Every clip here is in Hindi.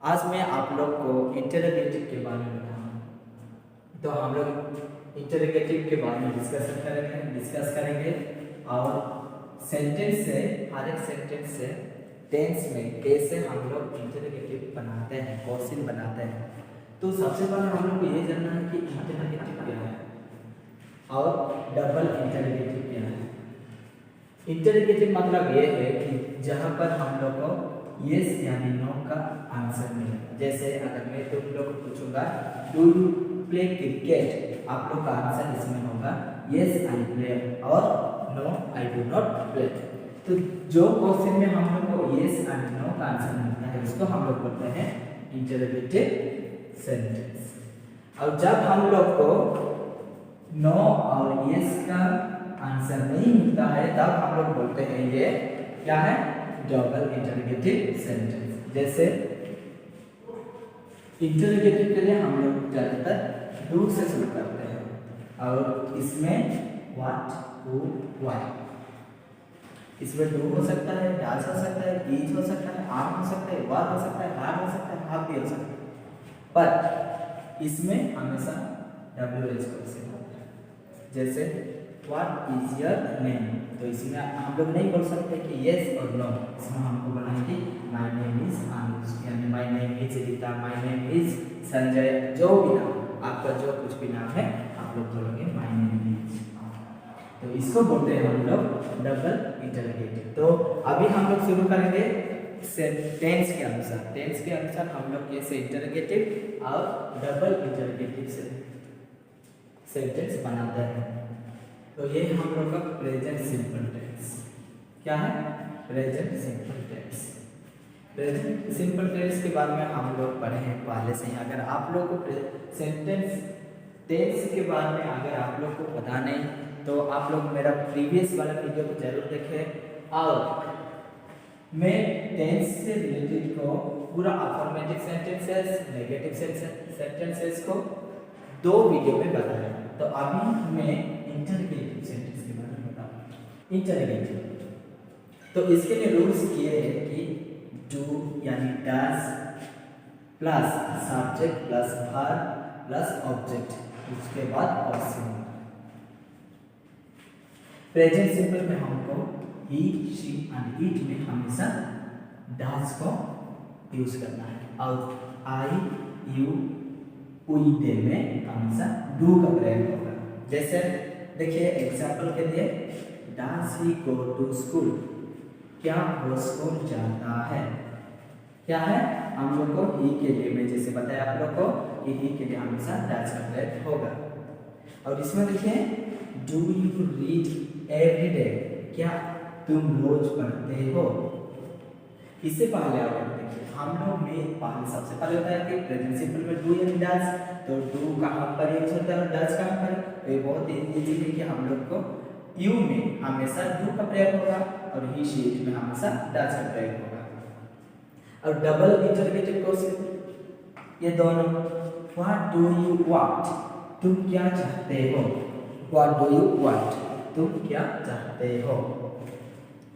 आज मैं आप लोग को इंटरोगेटिव के बारे में बताऊंगा। तो हम लोग इंटरोगेटिव के बारे में डिस्कस करेंगे और सेंटेंस से हर एक सेंटेंस से टेंस में कैसे हम लोग इंटरोगेटिव बनाते हैं, क्वेश्चन बनाते हैं। तो सबसे पहले हम लोग को ये जानना है कि इंटरोगेटिव क्या है और डबल इंटरोगेटिव क्या है। इंटरोगेटिव मतलब ये है कि जहाँ पर हम लोग को यस यानी नो का आंसर मिलेगा। जैसे अगर मैं तुम लोग को पूछूंगा डू यू प्ले क्रिकेट, आप लोग का आंसर इसमें होगा यस आई प्ले और no I do not play. तो जो क्वेश्चन में हम लोग को यस एंड नो का आंसर मिलता है उसको हम लोग बोलते हैं इंटरोगेटिव सेंटेंस। और जब हम लोग को नो और यस का आंसर नहीं मिलता है तब हम लोग बोलते हैं ये क्या है, डबल इंटरोगेटिव सेंटेंस। जैसे इंटरोगेटिव के लिए हम लोग ज्यादातर डू से शुरू करते हैं और इसमें व्हाट, हु, व्हाई। इसमें डू हो सकता है, डैश हो सकता है, इज हो सकता है, आर हो सकता है, वर हो सकता है, हार हो सकता है, हाफ भी हो सकता है। पर इसमें हमेशा डब्ल्यू एच को से होता है। जैसे व्हाट इज योर नेम, तो इसमें हम लोग नहीं बोल सकते कि यस और नो। इसमें हमको बोलना है कि माय नेम इज अनुज, यानी my name is Rita, my name is Sanjay, जो भी नाम आपका जो कुछ भी नाम है आप लोग बोलोगे माय नेम इज। तो इसको बोलते हैं हम लोग डबल इंटरोगेटिव। तो अभी हम लोग शुरू करेंगे टेंस के अनुसार। टेंस के अनुसार हम लोग कैसे इंटरोगेटिव और डबल इंटरोगेटिव से सेंटेंस बनाते हैं। तो ये हम लोग का प्रेजेंट सिंपल टेंस क्या है, present simple tense. Present simple tense के बारे में हम लोग पढ़े हैं पहले से ही। अगर आप लोग को सेंटेंस टेंस के बारे में अगर आप लोग को पता नहीं तो आप लोग मेरा प्रीवियस वाला वीडियो को जरूर देखें। और मैं टेंस से रिलेटेड को पूरा अफर्मेटिव सेंटेंसेस, नेगेटिव सेंटेंसेस को 2 वीडियो में बताया। तो अभी मैं इंटरोगेटिव सेंटेंस के बारे में बताऊं। इंटरोगेटिव तो इसके लिए रूल्स ये है कि डू यानी does plus subject plus verb plus object, उसके बाद क्वेश्चन। प्रेजेंट सिंपल में हमको ही, शी एंड इट में हमेशा डज को यूज करना है और आई, यू, वी, दे में हमेशा डू का प्रयोग होगा। जैसे देखिए एग्जाम्पल के लिए does he go to school, क्या वो स्कूल जाता है। क्या है, हम लोग को ही के लिए मैं जैसे बताया आप लोग को कि ही के लिए हमेशा डज का प्रयोग होगा। और इसमें देखिए do you read every day, क्या तुम रोज पढ़ते हो। इससे पहले आप देखिए हम लोग में पहले सबसे पहले होता है कि प्रेजेंट सिंपल में डू यानी डज, तो डू कहाँ पर यूज होता है और डज कहाँ पर। तो ये बहुत इजी है कि हम लोग को यू में हमेशा डू का प्रयोग होगा और ही, शी, इट में हमेशा डज का प्रयोग होगा। और डबल इंटरोगेटिव क्वेश्चन ये दोनों, व्हाट डू यू वांट, तुम क्या चाहते हो। व्हाट डू यू वांट, तुम क्या चाहते हो।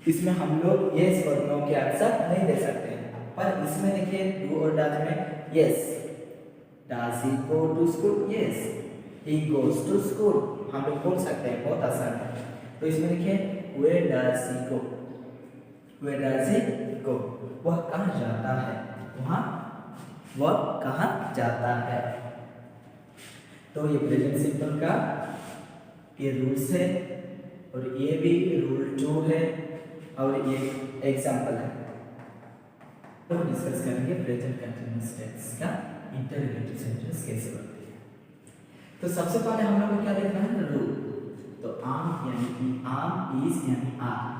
इसमें हम लोग यस और नो के आंसर नहीं दे सकते हैं। पर इसमें देखिए डू और डज में yes, does he go to school, yes he goes to school हम लोग बोल सकते हैं, बहुत आसान है। तो इसमें देखिए where does he go, where does he go, वह कहाँ जाता है, वहाँ वह कहाँ जाता है। तो ये प्रेजेंट सिंपल का ये रूल्स है और ये भी रूल 2 है और ये एग्जाम्पल है। तो डिस्कस करेंगे प्रेजेंट कंटीन्यूअस टेंस का इंटरोगेटिव सेंटेंस कैसे बनती है। तो सबसे पहले हम लोग को क्या देखना है, रूल। तो आम यानी कि आम, इज यानी are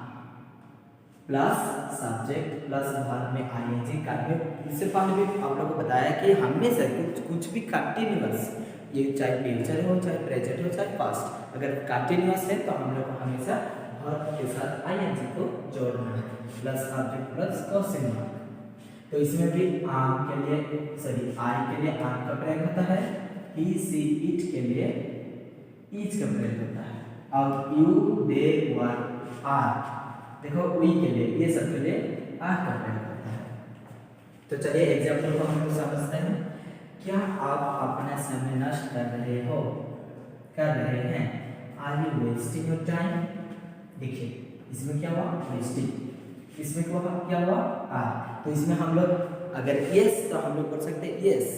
plus subject plus verb में आईएनजी करने। इससे पहले भी आप लोग को बताया कि हमेशा कुछ भी कंटीन्यूअस, ये चाहे फ्यूचर हो, चाहे प्रेजेंट हो, चाहे पास्ट, अगर कंटीन्यूअस है तो हम लोग को हमेशा वर्ब के साथ आईएनजी को जोड़ना है plus subject plus question mark. तो इसमें भी आम के लिए आई के लिए आम का प्रयोग होता है, ही, सी, इट के लिए इज का प्रयोग होता है और यू, दे, वर, आर देखो वी के लिए, ये सब के लिए आर का प्रयोग होता है। तो तो चलिए एग्जाम्पल को हम लोग समझते हैं। क्या आप अपना समय नष्ट कर रहे हो, कर रहे हैं? Are you wasting your time? देखिए इसमें क्या हुआ, वेस्टिंग, इसमें क्या हुआ आर। तो इसमें हम लोग अगर यस तो हम लोग बोल सकते हैं yes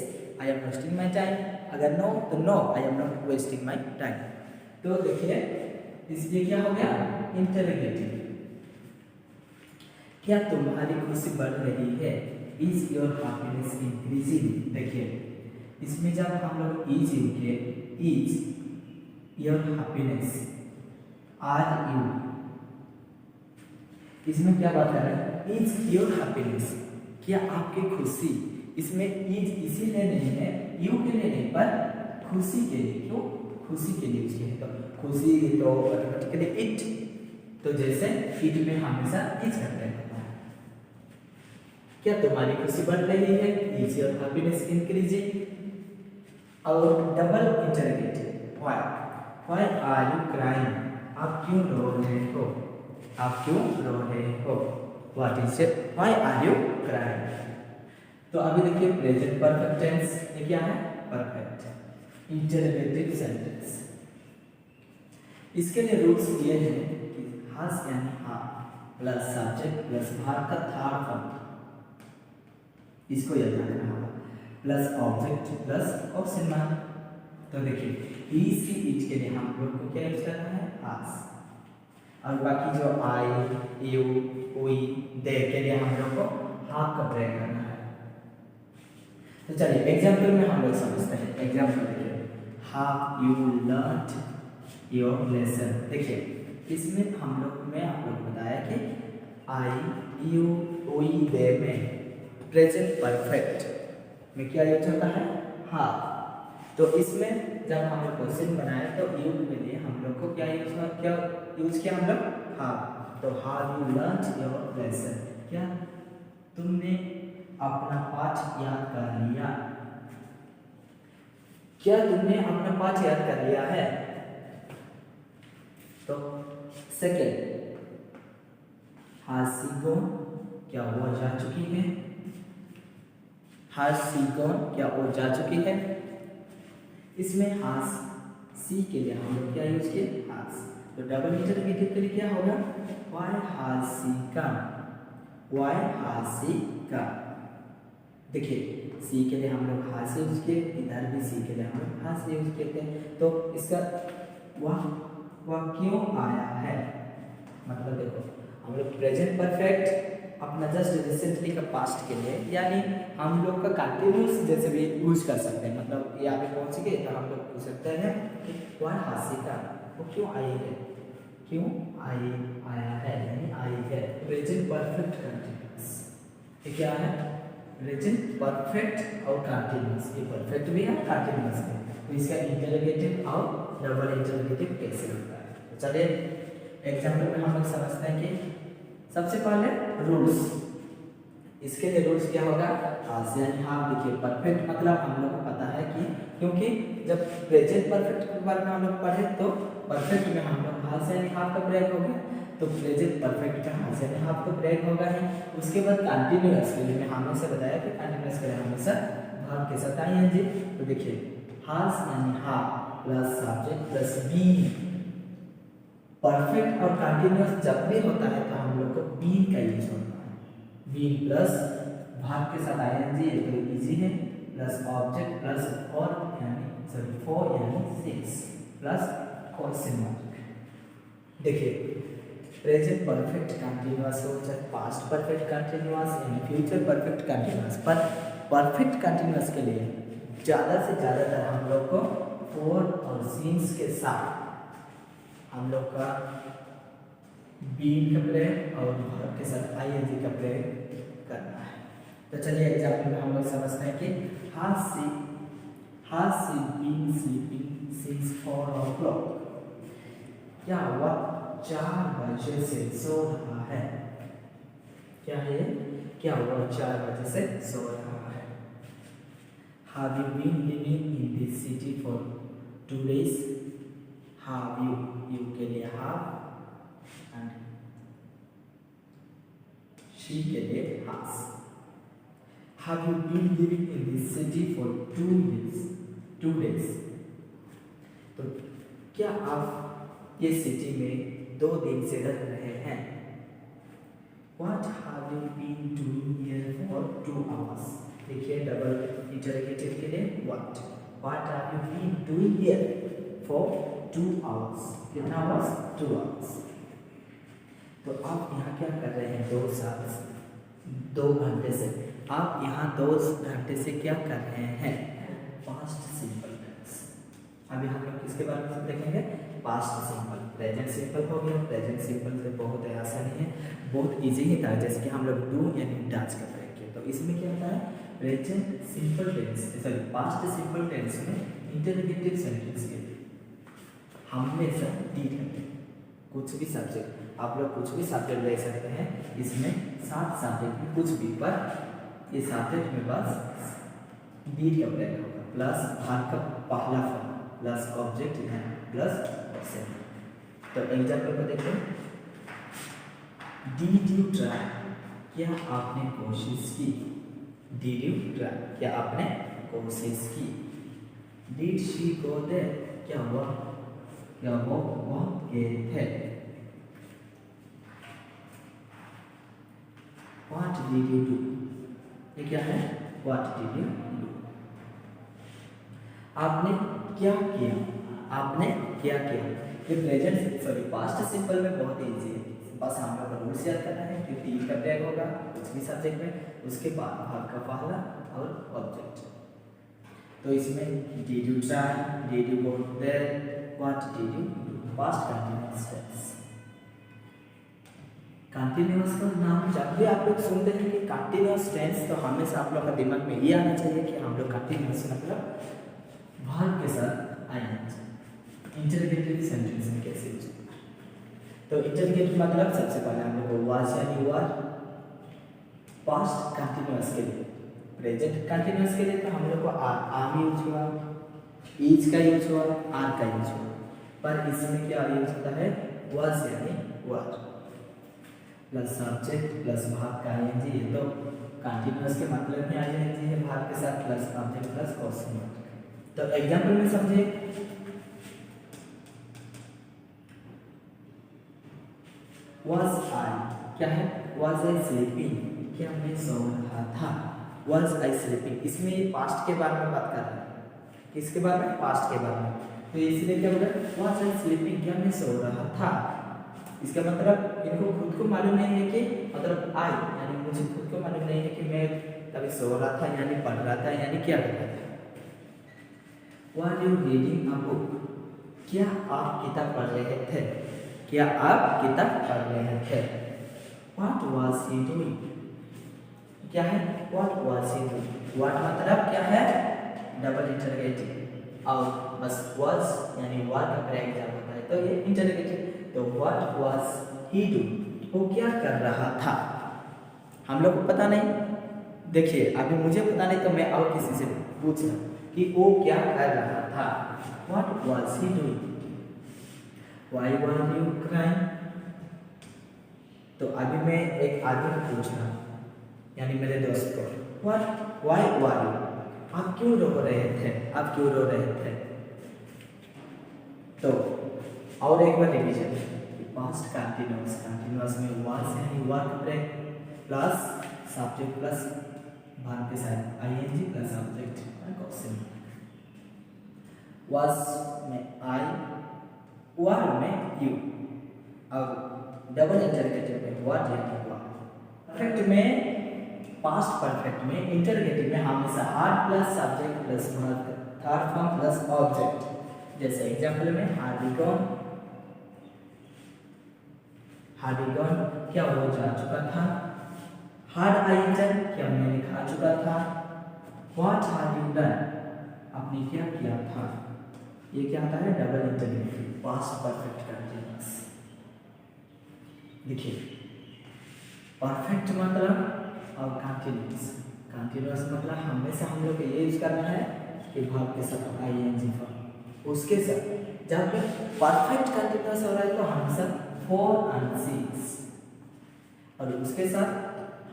I am wasting my time, अगर नो तो no I am not wasting my time. तो देखिए इसलिए क्या हो गया, इंटरोगेटिव। क्या तुम्हारी खुशी बढ़ रही है? Is your happiness increasing? देखिए इसमें जब हम लोग इज के is your happiness, are you, इसमें क्या बात कर रहा है, इज योर हैप्पीनेस, क्या आपकी खुशी, इसमें इज इसीलिए नहीं है, यू के लिए नहीं पर खुशी के लिए। क्यों? खुशी के लिए उसके है, तो खुशी तो ऑटोमेटिकली इट, तो जैसे इट में हमेशा इज करते हैं। क्या तुम्हारी खुशी बढ़ रही है? Is your happiness increasing? और double interrogative, why, why are you crying? आप क्यों रो रहे हो? आप क्यों रो रहे हो? What is it, why are you crying? तो अभी देखिए प्रेजेंट परफेक्ट टेंस, ये क्या है, परफेक्ट इंटरोगेटिव सेंटेंस। इसके लिए रूल्स ये हैं कि हास यानी हाँ प्लस सब्जेक्ट प्लस भाग का थर्ड फॉर्म, इसको याद रखना होगा, plus object plus question mark. तो देखिए ही सी इट के लिए हम लोग को क्या यूज करना है, हास, और बाकी जो आई यू वी दे के लिए हम लोग को हाफ का प्रयोग करना है। तो चलिए एग्जाम्पल में हम लोग समझते हैं। एग्जाम्पल देखिए, have you learned your lesson? देखिए इसमें हम लोग में आप लोग बताया कि आई यू वी दे में प्रेजेंट परफेक्ट में क्या यूज होता है, हाव। तो इसमें जब हम लोग क्वेश्चन बनाए तो यू के लिए हम लोग को क्या यूज किया हम लोग, हाव। तो have you learned your lesson, क्या तुमने अपना पाठ याद कर लिया? क्या तुमने अपना पाठ याद कर लिया है? तो सेकेंड, हैज शी गॉन? क्या वो जा चुकी है? हैज शी गॉन, क्या वो जा चुकी है? इसमें हैज सी के लिए हम लोग क्या यूज किए, हैज। तो डबल इंटरोगेटिव के लिए क्या होगा, why has she come? Why has she come? देखिए सी के लिए हम लोग हाथ यूज किए, इधर भी सी के लिए हम लोग हाथ से यूज किए थे। तो इसका वह क्यों आया है, मतलब देखो हम लोग प्रेजेंट परफेक्ट अपना जस्ट रिसेंटली का पास्ट के लिए, यानी हम लोग का कंटिन्यूस जैसे भी यूज कर सकते हैं। मतलब यहाँ पे पहुंच गए तो हम लोग पूछ सकते हैं कि वह हाथी का वो क्यों आई है, क्यों आई आया है, यानी आई है। प्रेजेंट परफेक्ट कंटिन्यूस, ये क्या है, प्रेजेंट परफेक्ट और कंटिन्यूअस। ये परफेक्ट भी है कंटिन्यूअस भी, तो इसका इंटरोगेटिव और डबल इंटरोगेटिव कैसे होता है। तो चलिए एग्जांपल में हम लोग समझते हैं कि सबसे पहले रूल्स, इसके लिए रूल्स क्या होगा, हाफ यानी हाफ। देखिए परफेक्ट मतलब हम लोग को पता है कि क्योंकि जब प्रेजेंट परफेक्ट के बारे में हम लोग पढ़े तो परफेक्ट में हम लोग हाफ यानी हाफ का प्रयोग हो गया, तो प्रेजेंट परफेक्ट का हाफ यानी हाफ का प्रयोग होगा ही। उसके बाद कंटिन्यूअस के लिए हमने से बताया कि कंटिन्यूअस के लिए हमेशा भाग के साथ आएंगे। तो देखिए हाफ यानी have plus subject plus be. Perfect और कंटिन्यूअस जब भी होता है तो हम लोग को बीन का यूज होता है, बीन प्लस भाग के साथ आएंगे, ये तो इजी है, प्लस ऑब्जेक्ट प्लस और यानी सॉरी फॉर यानी 6 प्लस क्वेश्चन मार्क। देखिए प्रेजेंट परफेक्ट कंटिन्यूअस हो चाहे पास्ट परफेक्ट कंटिन्यूअस यानी फ्यूचर परफेक्ट कंटिन्यूअस, पर परफेक्ट कंटिन्यूअस के लिए ज़्यादा से ज़्यादातर हम लोग को फॉर और सिंस के साथ हम लोग का बीन का प्रयोग और वर्ब के साथ आईएनजी का प्रयोग करना है। तो चलिए एग्जाम्पल में हम लोग समझते हैं कि has she been sleeping since 4 o'clock? क्या वह 4 बजे से सो रहा है, क्या है, क्या वह 4 बजे से सो रहा है। Have you been living in this city for 2 days? Have you, you के लिए have and she के लिए has। Have you been living in this city for 2 days? तो क्या आप ये सिटी में 2 दिन से रह रहे हैं? What have you been doing here for 2 hours? देखिए डबल इंटरोगेटिव के लिए what have you been doing here for 2 hours? कितना hours? 2 hours. तो आप यहाँ क्या कर रहे हैं? 2 घंटे से आप यहाँ 2 घंटे से क्या कर रहे हैं? Past simple tense. अभी हम लोग किसके बारे में देखेंगे? Past simple. प्रेजेंट सिंपल हो गया। प्रेजेंट सिंपल से बहुत आसानी है, बहुत इजी ही था, जैसे कि हम लोग डू यानी डांस कर रहे हैं। तो इसमें क्या होता है? Present simple tense sorry past simple tense में इंटरोगेटिव सेंटेंस के लिए हमेशा डी करते हैं। कुछ भी सब्जेक्ट आप लोग कुछ भी सब्जेक्ट ले सकते हैं, इसमें 7 सब्जेक्ट में कुछ भी, पर ये सब्जेक्ट में बस डी का प्रयोग होगा प्लस भाग का पहला फॉर्म प्लस ऑब्जेक्ट है प्लस ऑब्जेक्ट। तो एग्जाम्पल को देखो, डिड यू ट्राई? क्या आपने कोशिश की? Did you try? क्या आपने कोशिश की? Did she go there? क्या वो गए थे? What did you do? ये क्या है? What did you do? आपने क्या किया? आपने क्या किया? ये प्रेजेंट सॉरी पास्ट सिंपल में बहुत इजी है, बस हम लोग रूल्स याद करना है कि डी का प्रयोग होगा कुछ भी सब्जेक्ट में, उसके बाद भाग का पहला और ऑब्जेक्ट। तो इसमें did you try, did you go there, what did you do, past continuous tense. Continuous का नाम जब भी आप लोग सुनते हैं कि कंटीन्यूअस टेंस, तो हमेशा आप लोग का दिमाग में ये आना चाहिए कि हम लोग कंटीन्यूअस मतलब भाग के साथ आएंगे। इंटरोगेटिव सेंटेंस में कैसे यूज करना है? तो इंटरोगेटिव मतलब सबसे पहले हम लोग को वाज यानी वर, पास्ट कंटीन्यूअस के लिए, प्रेजेंट कंटीन्यूअस के लिए तो हम लोग को आर यूज हुआ, इज का यूज हुआ, आर का यूज हुआ, पर इसमें क्या यूज होता है? वाज यानी वर प्लस सब्जेक्ट प्लस भाग का आईएनजी। ये तो कंटीन्यूअस के मतलब में आईएनजी है भाग के साथ plus object plus question mark. तो एग्जांपल में समझे, was I क्या है? was I sleeping? क्या मैं सो रहा था? was I sleeping? इसमें ये पास्ट के बारे में बात कर रहा है। किसके बारे में? पास्ट के बारे में। तो इसलिए क्या बोला? was I sleeping? क्या मैं सो रहा था? इसका मतलब इनको खुद को मालूम नहीं है कि मतलब I यानी मुझे खुद को मालूम नहीं है कि मैं कभी सो रहा था यानी पढ़ रहा था यानी क्या कर रहा था। Were you reading a book? क्या आप किताब पढ़ रहे थे? क्या आप किताब पढ़ रहे थे? What was he doing? क्या है? What was he doing? What मतलब क्या है? डबल इंटरोगेटिव और बस was यानी what का प्रयोग जब होता है तो ये इंटरोगेटिव। तो what was he doing? वो क्या कर रहा था? हम लोग को पता नहीं। देखिए अभी मुझे पता नहीं तो मैं और किसी से पूछ रहा कि वो क्या कर रहा था। What was he doing? Why were you crying? तो अभी मैं एक आदमी को पूछ रहा यानी मेरे दोस्त को, Why were you? आप क्यों रो रहे थे? आप क्यों रो रहे थे? तो और एक बार रिवीजन, पास्ट कंटीन्यूअस में was यानी work break plus subject plus भाग के साथ I N G plus object question. was में I, were में you और डबल इंटरोगेटिव में what यानी what। परफेक्ट में पास्ट परफेक्ट में इंटरोगेटिव में हमेशा are plus subject plus verb third form plus object. जैसे एग्जांपल में had he gone क्या वो जा चुका था? had I eaten क्या मैंने खा चुका था? what had you done आपने क्या किया था? ये क्या आता है? Double interrogative past perfect continuous. देखिए परफेक्ट मतलब और कंटीन्यूअस मतलब हमेशा हम लोग को ये यूज करना है कि भाग के साथ आईएनजी फॉर्म, उसके साथ जब भी परफेक्ट कंटीन्यूअस हो रहा है तो हमेशा 4 और 6 और उसके साथ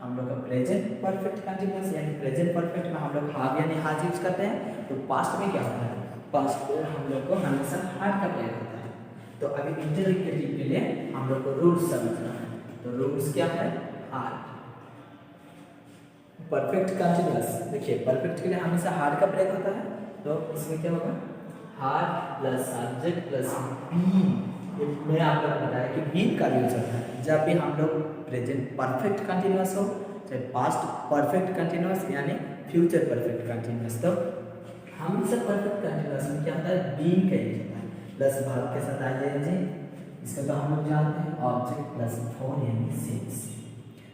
हम लोग का प्रेजेंट परफेक्ट कंटिन्यूअस यानी प्रेजेंट परफेक्ट में हम लोग हैव यानी हैज यूज करते हैं। तो पास्ट में क्या होता है, पास्ट में हम लोग को हमेशा हैड का प्रयोग होता है। तो अभी इंटररोगेटिव के लिए हम लोग को रूल्स समझना है। तो रूल्स क्या है, हैड परफेक्ट कंटिन्यूअस, देखिए परफेक्ट के लिए हमेशा हैड का प्रयोग होता है। तो इसमें क्या होगा, had plus subject plus been. मैंने आप लोगों को बताया कि बीन का यूज होता है जब भी हम लोग प्रेजेंट परफेक्ट कंटिन्यूअस हो, चाहे पास्ट परफेक्ट कंटिन्यूअस यानी फ्यूचर परफेक्ट कंटिन्यूअस। तो हमेशा परफेक्ट कंटिन्यूअस में क्या होता है, बीन का यूज होता है प्लस वर्ब के साथ आ जाएंगे। इसका तो हम लोग जानते हैं ऑब्जेक्ट प्लस फॉर यानी सिंस।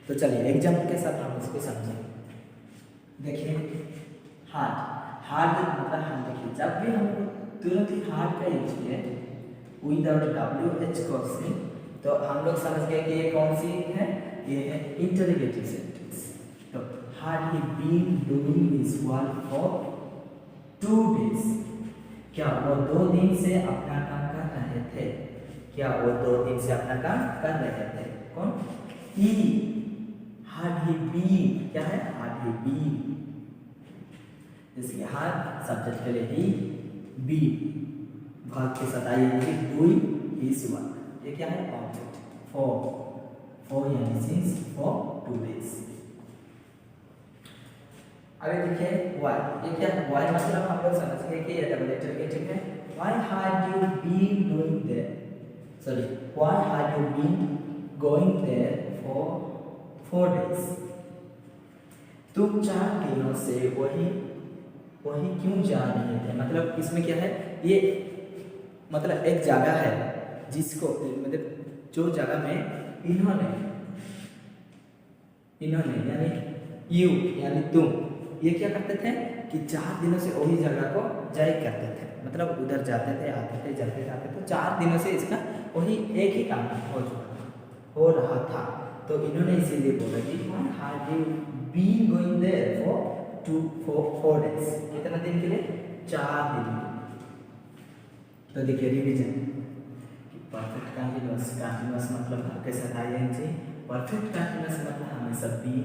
तो चलिए एग्जाम्पल के साथ हम इसको समझेंगे। देखिए हार्ड, हार्ड मतलब हम देखिए जब भी हम तुरंत ही हार्ड का यूज किए विदाउट WH क्वेश्चन, तो हम लोग समझ गए कि ये कौन सी है, ये है इंटरोगेटिव सेंटेंस। तो had he been doing his work for 2 days, क्या वो 2 दिन से अपना काम कर रहे थे, क्या वो 2 दिन से अपना काम कर रहे थे, कौन, he, had he been, क्या है, had he been, इसलिए had सब्जेक्ट के लिए he, been भाग के साथ आइए डूइंग हिज वर्क, ये क्या है ऑब्जेक्ट, फॉर यानी सिंस फॉर 2 days। अभी देखिए व्हाई, ये क्या है, व्हाई मतलब हम लोग समझ गए कि ये डबल इंटरोगेटिव है। Why had you been doing there, sorry why had you been going there for 4 days, तुम 4 दिनों से वही क्यों जा रहे थे। मतलब इसमें क्या है, ये मतलब एक जगह है जिसको मतलब जो जगह में इन्होंने यानी यू यानी तुम, ये क्या करते थे कि 4 दिनों से वही जगह को जाया करते थे, मतलब उधर जाते थे आते थे जाते जाते, तो 4 दिनों से इसका वही एक ही काम हो रहा था। तो इन्होंने इसीलिए बोला कि why had you been going there for 4 days, कितना दिन के लिए, 4 दिन के लिए। तो देखिए रिवीजन, परफेक्ट कंटीन्यूअस, कंटीन्यूअस मतलब आपके साथ आईएनजी, परफेक्ट कंटीन्यूअस मतलब हमेशा बीन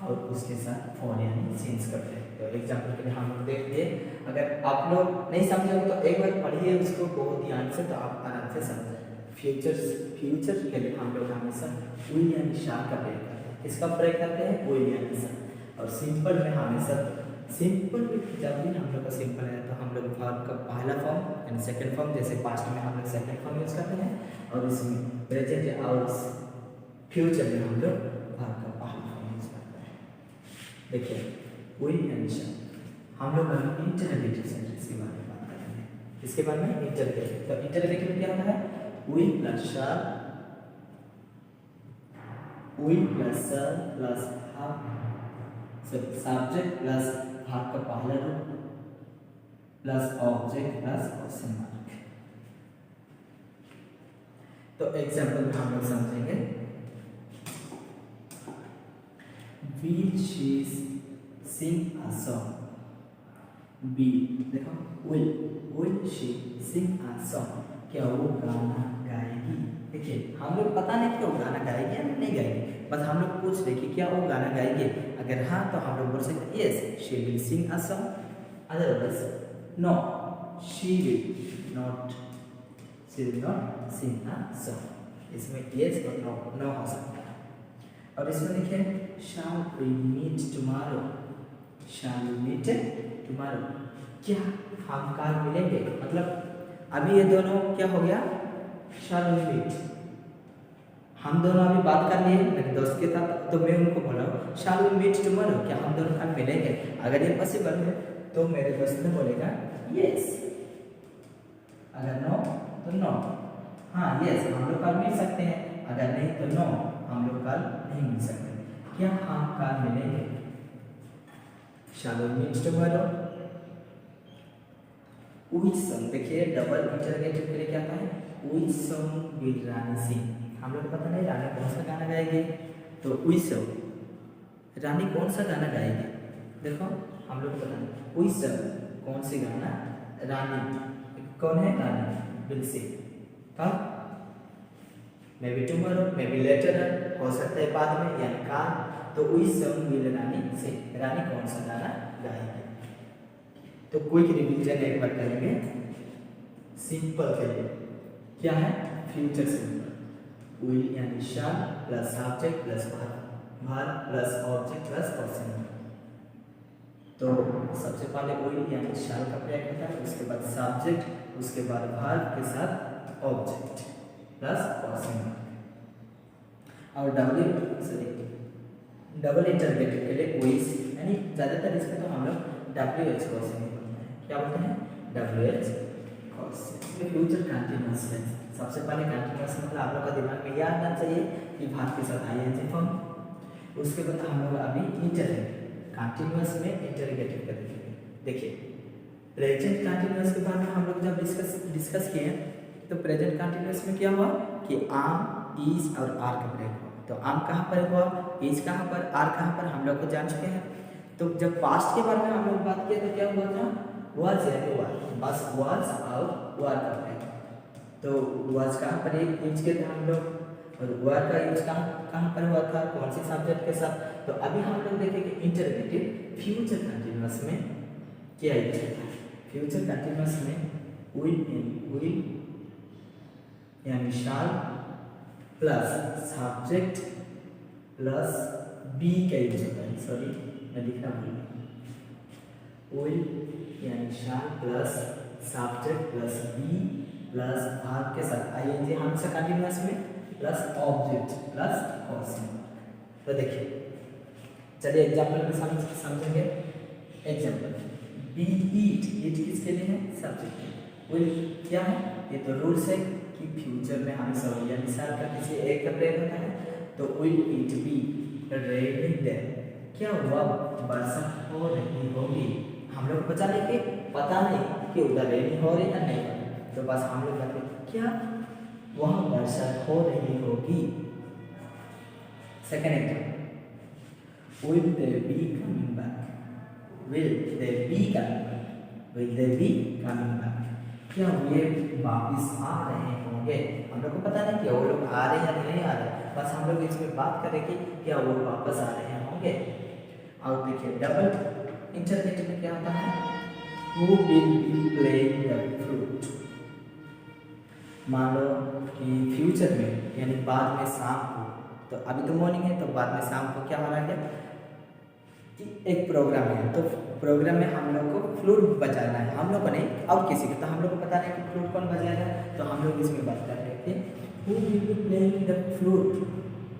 और उसके साथ फॉर यानी सिंस करते हैं। तो एग्जांपल के लिए हम लोग देखिए, अगर आप लोग नहीं समझोगे तो एक बार पढ़िए उसको बहुत ध्यान से, तो आप आराम से समझ जाएंगे। फ्यूचर के लिए हम लोग हमेशा विल यानी शाल का प्रयोग करते हैं। किसका प्रयोग करते हैं, विल यानी शाल। और सिंपल में हमेशा, सिंपल जब भी हम लोग का सिंपल है तो हम लोग वर्ब का पहला फॉर्म यानी सेकंड फॉर्म, जैसे पास्ट में हम लोग सेकंड फॉर्म यूज करते हैं, और इसमें प्रेजेंट और फ्यूचर में हम लोग वर्ब का पहला फॉर्म यूज करते हैं। देखिए विल एंड शैल, हम लोग इंटरोगेटिव सेंटेंस के बारे में बात करेंगे। इसके बारे में इंटरोगेटिव, तो इंटरोगेटिव क्या होता है, will plus shall, will plus shall plus subject plus भाग का पहला रूप plus object plus question mark. तो एग्जांपल में हम लोग समझेंगे, will she sing a song, बी देखो will she sing a song, क्या वो गाना गाएगी। देखिए हम लोग पता नहीं कि वो गाना गाएगी या नहीं गाएगी, बस हम लोग पूछ रहे कि क्या वो गाना गाएगी। अगर हाँ तो हम लोग बोल सकते yes she will sing a song, otherwise no she will not sing a song. इसमें यस और नो हो सकता है। और इसमें देखिए shall we meet tomorrow, shall we meet tomorrow, क्या हम कल मिलेंगे। मतलब अभी ये दोनों क्या हो गया, shall we meet, हम दोनों अभी बात कर लिए मेरे दोस्त के साथ, तो मैं उनको बोला shall we meet tomorrow, क्या हम दोनों कल मिलेंगे। अगर ये पॉसिबल है तो मेरे दोस्त ने बोलेगा yes, अगर नो तो नो, हाँ यस हम लोग कल मिल सकते हैं, अगर नहीं तो नो हम लोग कल नहीं मिल सकते। क्या हम कल मिलेंगे, shall we meet tomorrow। which song, देखिए डबल इंटरोगेटिव के लिए क्या था, which song will Rani sing, हम लोग पता नहीं रानी कौन सा गाना गाएगी, तो which song, रानी कौन सा गाना गाएगी। देखो हम लोग पता नहीं which song, कौन सी गाना, रानी कौन है, रानी will sing, कब may be tomorrow, may be later, हो सकता है बाद में, यानी काल। तो वी सॉन्ग विल रानी से, रानी कौन सा गाना गाएगी। तो क्विक रिवीजन एक बार करेंगे। सिंपल के लिए क्या है, फ्यूचर सिंपल, विल यानी shall plus subject plus verb plus object plus person. तो सबसे पहले विल यानी शाल का प्रयोग होता है, उसके बाद सब्जेक्ट, उसके बाद वर्ब के साथ ऑब्जेक्ट प्लस पर्सन। और डबल इंटरगेटिव के लिए विच, यानी ज़्यादातर इसका तो हम लोग WH क्वेश्चन ही बोलते हैं। क्या बोलते हैं, WH क्वेश्चन। फ्यूचर कंटिन्यूअस है। सबसे पहले कंटिन्यूअस मतलब आप लोग का दिमाग में याद आना चाहिए कि भाग के साथ ING फॉर्म। उसके बाद हम लोग अभी कंटिन्यूअस में इंटरगेटिव करेंगे। देखिए प्रेजेंट कंटिन्यूअस के बारे में हम लोग जब डिस्कस किए, तो प्रेजेंट कंटिन्यूअस में क्या हुआ कि आम, इज और आर का प्रयोग हुआ। तो आम कहाँ पर हुआ, इज कहाँ पर, आर कहाँ पर, हम लोग को जान चुके हैं। तो जब पास्ट के बारे में हम लोग बात किए तो क्या हुआ था, वाज यानी वाज, बस वाज और वर का प्रयोग। तो वाज कहाँ पर यूज किए थे हम लोग, और वर का यूज कहाँ पर हुआ था, कौन से सब्जेक्ट के साथ। तो अभी हम लोग देखेंगे इंटरगेटिव फ्यूचर कंटिन्यूअस में क्या यूज होता है। फ्यूचर कंटिन्यूअस में विल यानी shall plus subject plus be का यूज होता है। सॉरी मैं लिखना भूल गया। विल यानी shall plus subject plus be plus verb के साथ ING हमेशा कंटिन्यूअस में प्लस ऑब्जेक्ट प्लस क्वेश्चन। तो देखिए चलिए एग्जांपल में समझेंगे। एग्जांपल बी ईट किसके लिए है, सब्जेक्ट। विल क्या है, ये तो रूल्स है कि फ्यूचर में हमेशा यानी साल का किसी एक का प्रयोग होता है। तो will it be raining there, क्या हुआ, वर्षा हो रही होगी। हम लोग बचा लेंगे, पता नहीं कि उधर रेनिंग हो रही है नहीं, तो बस हम लोग कहते क्या वहाँ वर्षा हो रही होगी। Second example will they be coming back, will they be coming back, will they be coming back, क्या वे वापस आ रहे होंगे। हम लोग को पता नहीं क्या वो लोग आ रहे हैं या नहीं आ रहे, बस हम लोग इसमें बात करें कि क्या वो वापस आ रहे होंगे। और देखिए डबल इंटरगेटिव में क्या होता है, who will be playing the flute. मान लो कि फ्यूचर में यानी बाद में शाम को, तो अभी तो मॉर्निंग है, तो बाद में शाम को क्या हो रहा है कि एक प्रोग्राम है। तो प्रोग्राम में हम लोग को फ्लूट बजाना है, हम लोग को नहीं और किसी को, तो हम लोग को पता नहीं कि फ्लूट कौन बजाएगा। तो हम लोग इसमें बात कर रहे थे who will be playing the flute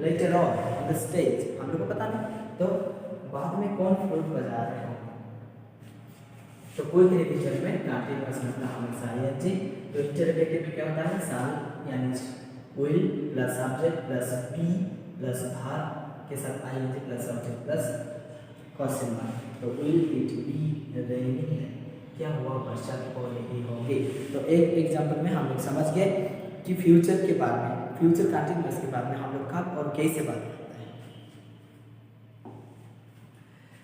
later on the stage, हम लोग को पता नहीं, तो बाद में कौन फ्लूट बजा रहे होंगे। तो कोई भी रिवीजन में कंटिन्यूअस मतलब हमेशा ING। तो इंटरगेटिव में क्या होता है, साल यानी will plus subject plus be plus verb के साथ ING plus subject plus question mark. तो विल इट बी रेनिंग, क्या हुआ वर्षा हो रही होगी। तो एक एग्जांपल में हम लोग समझ गए कि फ्यूचर के बारे में, फ्यूचर कंटिन्यूअस के बारे में हम लोग कब और कैसे बात करते हैं।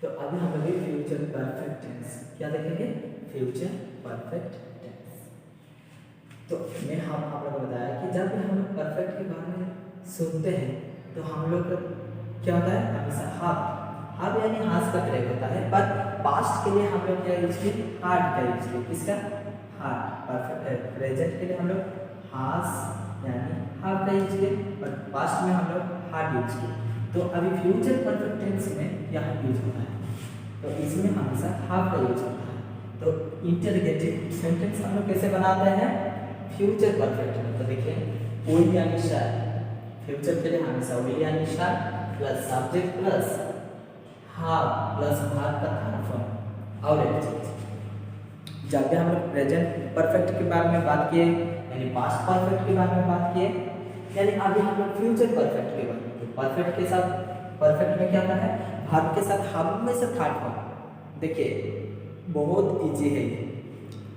तो अभी हम लोग फ्यूचर परफेक्ट टेंस क्या देखेंगे, फ्यूचर परफेक्ट टेंस। तो मैं आप लोग को बताया कि जब भी हम लोग परफेक्ट के बारे में सुनते हैं तो हम लोग क्या होता है, हमेशा हाफ यानी हाथ का प्रयोग होता है, पर पास्ट के लिए हम लोग क्या यूज किए, हार्ड का यूज किए। किसका, हार्ड। परफेक्ट प्रेजेंट के लिए हम लोग हाथ यानी हाफ का यूज किए, और पास्ट में हम लोग हार्ड यूज किए। तो अभी फ्यूचर परफेक्ट टेंस में यह यूज होता है, तो इसमें हमेशा हाफ का यूज होता है। तो इंटरगेटिव सेंटेंस हम लोग कैसे बनाते हैं, फ्यूचर परफेक्ट में। तो देखिए विल यानी शाल, फ्यूचर के लिए हमेशा विल यानी shall plus subject plus have plus भाग का थर्ड फॉर्म। और एक चीज, जब भी हम लोग प्रेजेंट परफेक्ट के बारे में बात किए यानी पास्ट परफेक्ट के बारे में बात किए, यानी अभी हम लोग फ्यूचर परफेक्ट के बारे में, परफेक्ट के साथ परफेक्ट में क्या होता है, भाग के साथ हमेशा थर्ड फॉर्म। देखिए बहुत इजी है ये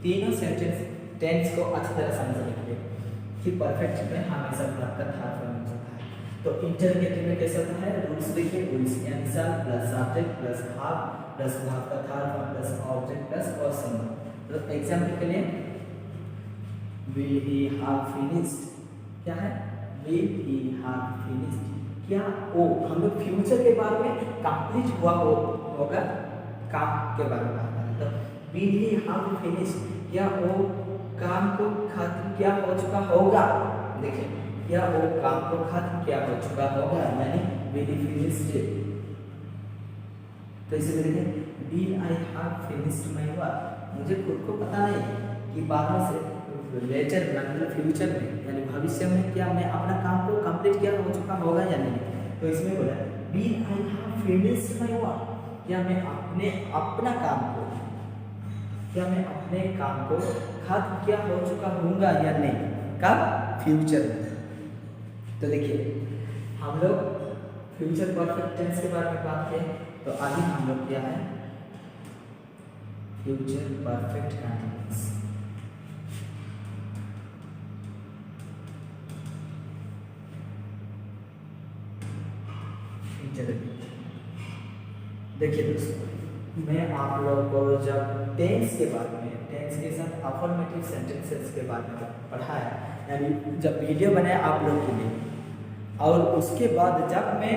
तीनों सेंटेंस टेंस को अच्छी तरह समझने के लिए कि परफेक्ट में हमेशा भाग का थर्ड फॉर्म होता है। तो इंटरगेटिव में कैसे होता है, रूल्स देखिए, रूल्स यानी shall plus subject plus have plus भाग का third form plus object plus question. तो एग्जांपल के लिए विल ही हैव फिनिश्ड क्या है, विल ही हैव फिनिश्ड, क्या वो, हम लोग फ्यूचर के बारे में कंप्लीट हुआ होगा काम के बारे में बात कर रहे हैं। तो विल ही हैव फिनिश्ड, क्या वो काम को खत्म क्या हो चुका होगा, देखिए क्या वो काम को खत्म क्या हो चुका होगा, यानी विल ही फिनिश्ड। तो इसे देखें will I have finished my work, मुझे खुद को पता नहीं कि बाद में से लेटर मतलब फ्यूचर में यानी भविष्य में क्या मैं अपना काम को कंप्लीट किया हो चुका होगा या नहीं। तो इसमें बोला will I have finished my work, क्या मैं अपना काम को खत्म किया हो चुका होऊंगा या नहीं, कब, फ्यूचर में। तो देखिए हम लोग फ्यूचर परफेक्ट टेंस के बारे में बात किए, तो आगे हम लोग क्या है फ्यूचर परफेक्ट कंटीन्यूअस। देखिए दोस्तों मैं आप लोगों को जब टेंस के बारे में, टेंस के साथ अफर्मेटिव सेंटेंसेस के बारे में पढ़ाया, यानी जब वीडियो बनाया आप लोग के लिए, और उसके बाद जब मैं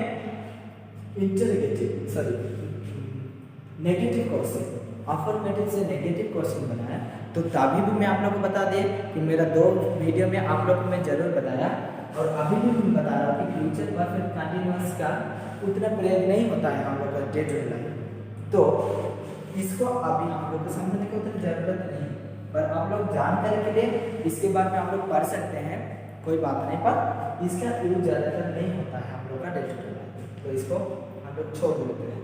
नेगेटिव क्वेश्चन, अफर्मेटिव से नेगेटिव क्वेश्चन बनाया, तो तभी भी मैं आप लोग को बता दें कि मेरा 2 वीडियो में आप लोग को मैं जरूर बताया, और अभी भी मैं बता रहा हूँ कि फ्यूचर परफेक्ट कंटीन्यूअस का उतना प्रयोग नहीं होता है हम लोग का डे टू डे लाइफ। तो इसको अभी हम लोग को समझने की उतनी ज़रूरत नहीं, पर आप लोग जानकारी के लिए इसके बारे में आप लोग पढ़ सकते हैं, कोई बात नहीं, पर इसका यूज ज़्यादातर नहीं होता है हम लोग का डे टू डे लाइफ, तो इसको हम लोग छोड़ देते हैं।